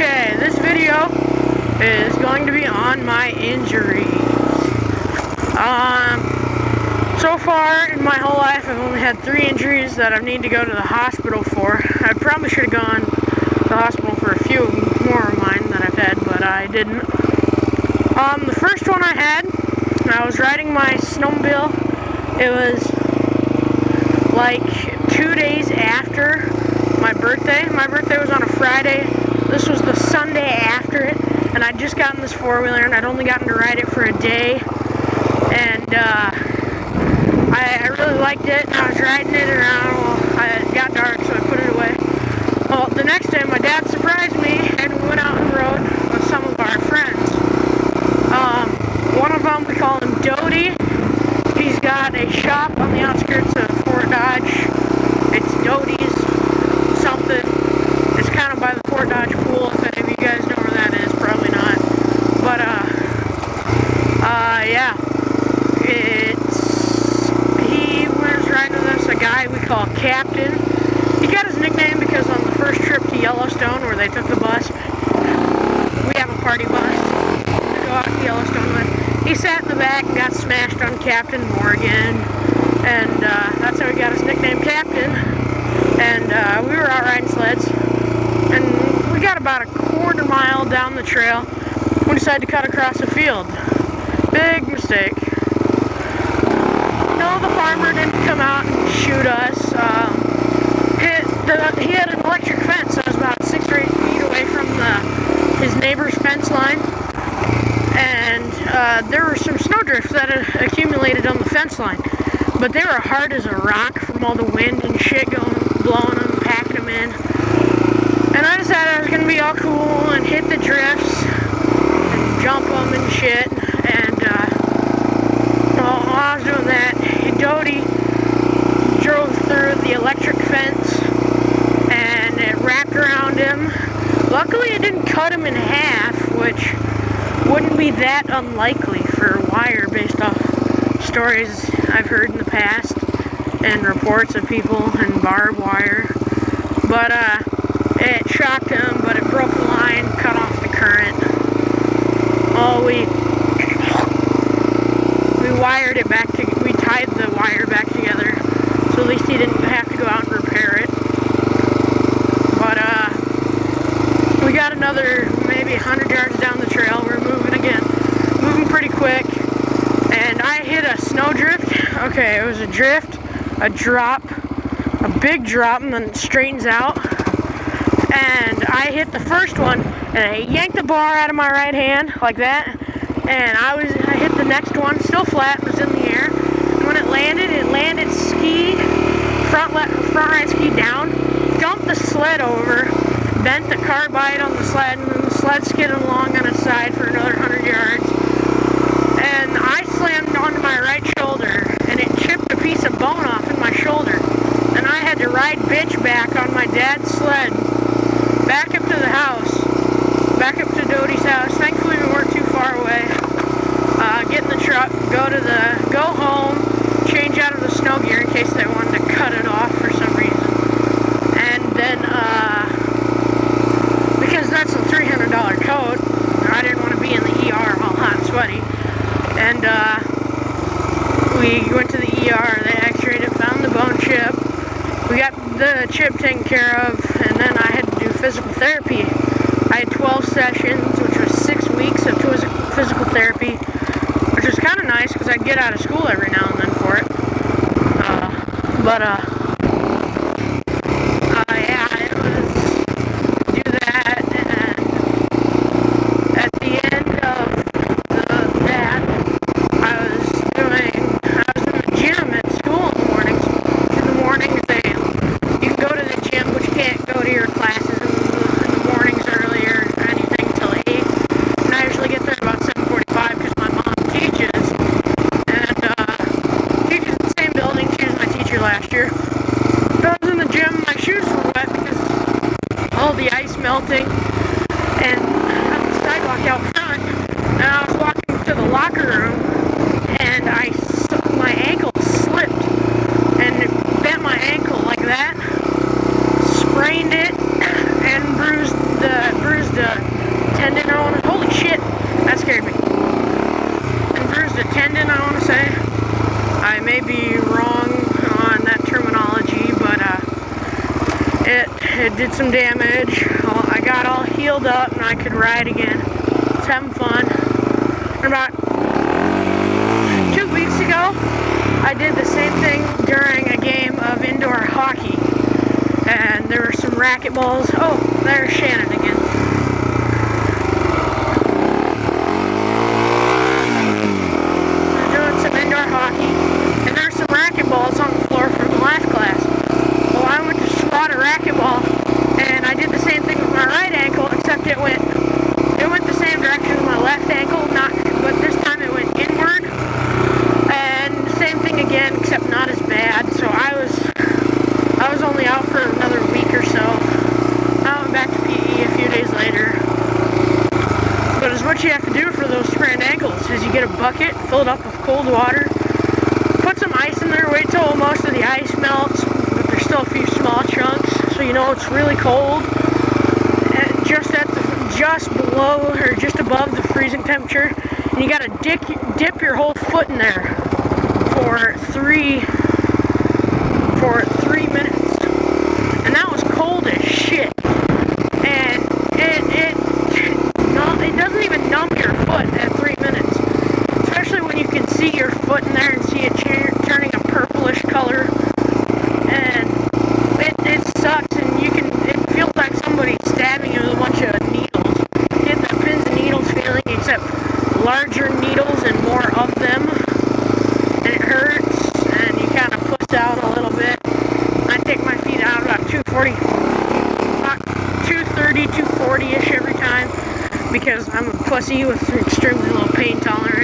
Okay, this video is going to be on my injuries. So far in my whole life, I've only had 3 injuries that I need to go to the hospital for. I probably should have gone to the hospital for a few more of mine that I've had, but I didn't. The first one I had, I was riding my snowmobile. It was like 2 days after my birthday. My birthday was on a Friday. This was the Sunday after it, and I'd just gotten this 4-wheeler, and I'd only gotten to ride it for a day. And I really liked it, and I was riding it around. Well, it got dark, so I put it away. Well, the next day, my dad surprised me, and we went out on the road with some of our friends. One of them, we call him Doty. He's got a shop on the outskirts of Fort Dodge. It's Doty's something. It's kind of by the Fort Dodge pool, if any of you guys know where that is. Probably not. But, yeah. He was riding with us, a guy we call Captain. He got his nickname because on the first trip to Yellowstone, where they took the bus, we have a party bus to go out to Yellowstone with. He sat in the back and got smashed on Captain Morgan, and that's how he got his nickname, Captain. And we were out riding sleds, and we got about a quarter mile down the trail. We decided to cut across a field. Big mistake. No, the farmer didn't come out and shoot us. He had an electric fence that was about 6 or 8 feet away from his neighbor's fence line. And there were some snowdrifts that had accumulated on the fence line. But they were hard as a rock from all the wind and shit blowing them, packing them in. And I decided I was going to be all cool and hit the drifts and jump them and shit. And while I was doing that, Doty drove through the electric fence and it wrapped around him. Luckily it didn't cut him in half, which wouldn't be that unlikely for wire based off stories I've heard in the past and reports of people and barbed wire. But it shocked him, but it broke the line, cut off the current. Oh, we wired it back to, we tied the wire back together, so at least he didn't have to go out and repair it. But we got another maybe 100 yards down the trail. We're moving again, moving pretty quick, and I hit a snowdrift. Okay, it was a drift, a drop, a big drop, and then it straightens out. And I hit the first one, and I yanked the bar out of my right hand like that. And I hit the next one, still flat, was in the air. And when it landed ski, front right ski down, dumped the sled over, bent the carbide on the sled, and then the sled skidded along on its side for another 100 yards. And I slammed onto my right shoulder, and it chipped a piece of bone off in my shoulder. And I had to ride bitch back on my dad's sled, back up to the house, back up to Doty's house. Thankfully we weren't too far away. Get in the truck, go home, change out of the snow gear in case they wanted to cut it off for some reason. And then, because that's a $300 coat, I didn't want to be in the ER all hot and sweaty. And we went to the ER, they x-rayed it, found the bone chip. We got the chip taken care of, and then I had to do physical therapy. I had 12 sessions, which was 6 weeks of physical therapy, which was kind of nice because I'd get out of school every now and then for it. Yeah, it was do that, and at the end of that, I was in the gym at school in the mornings. In the mornings, you can go to the gym, but you can't go to your classes in the mornings earlier or anything till 8. And I usually get there about 7:45 because my mom teaches. And teaches in the same building. She was my teacher last year. So I was in the gym, my shoes were wet because all the ice melting. And on the sidewalk out front, and I was walking to the locker room, and my ankle slipped and it bent my ankle like that, sprained it, and bruised the tendon, holy shit, that scared me. And bruised a tendon, I want to say. I may be wrong on that terminology, but it did some damage. I got all healed up and I could ride again. It's having fun. And about 2 weeks ago, I did the same thing during a game of indoor hockey. And there were some racquetballs. Oh, there's Shannon again. Doing some indoor hockey. And there's some racquetballs on the floor from the last class. Well, I went to swat a racquetball, and I did the same thing with my right ankle, except it went the same direction as my left ankle, but this time it went inward. And same thing again, except not as bad. So I was only out for another week or so. I went back to PE a few days later. But it's what you have to do for those sprained ankles, is you get a bucket, fill it up with cold water, put some ice in there, wait till most of the ice melts, but there's still a few small chunks, so you know it's really cold. And just below or just above the freezing temperature, and you gotta dip your whole foot in there for three minutes. And that was cold as shit. And it doesn't even numb your foot at 3 minutes. Especially when you can see your foot in there and see it turning a purplish color. And it sucks, and it feels like somebody stabbing you with a bunch of needles. You get that pins and needles feeling, except larger needles and more of them. And it hurts, and you kind of puss out a little bit. I take my feet out about 230, 240-ish every time, because I'm a pussy with extremely low pain tolerance.